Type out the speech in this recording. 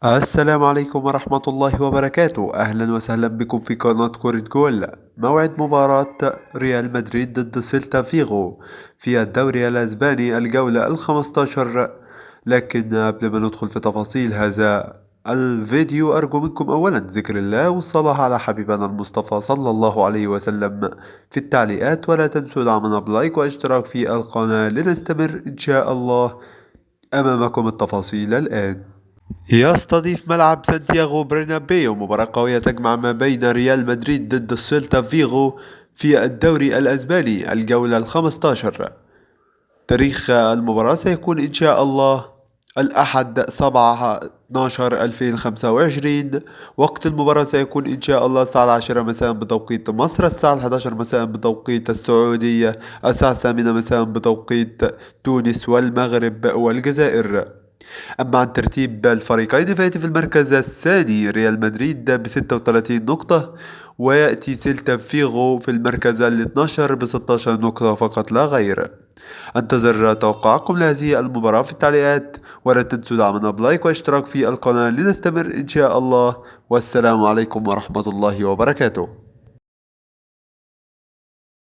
السلام عليكم ورحمة الله وبركاته. أهلا وسهلا بكم في قناة كرة جول. موعد مباراة ريال مدريد ضد سيلتا فيغو في الدوري الأسباني الجولة ال15. لكن قبل ما ندخل في تفاصيل هذا الفيديو أرجو منكم أولا ذكر الله والصلاة على حبيبنا المصطفى صلى الله عليه وسلم في التعليقات، ولا تنسوا دعمنا بلايك واشتراك في القناة لنستمر إن شاء الله. أمامكم التفاصيل الآن. يستضيف ملعب سانتياغو برنابيو مباراة قوية تجمع ما بين ريال مدريد ضد السيلتا فيغو في الدوري الأسباني الجولة ال15. تاريخ المباراة سيكون إن شاء الله الأحد 7/12/2025. وقت المباراة سيكون إن شاء الله الساعة 10 مساء بتوقيت مصر، الساعة 11 مساء بتوقيت السعودية، الساعة 8 مساء بتوقيت تونس والمغرب والجزائر. أما عن ترتيب الفريقين فيأتي في المركز الثاني ريال مدريد ب36 نقطة، ويأتي سيلتا فيغو في المركز ال12 ب16 نقطة فقط لا غير. انتظر توقعكم لهذه المباراة في التعليقات، ولا تنسوا دعمنا بلايك واشتراك في القناة لنستمر إن شاء الله. والسلام عليكم ورحمة الله وبركاته.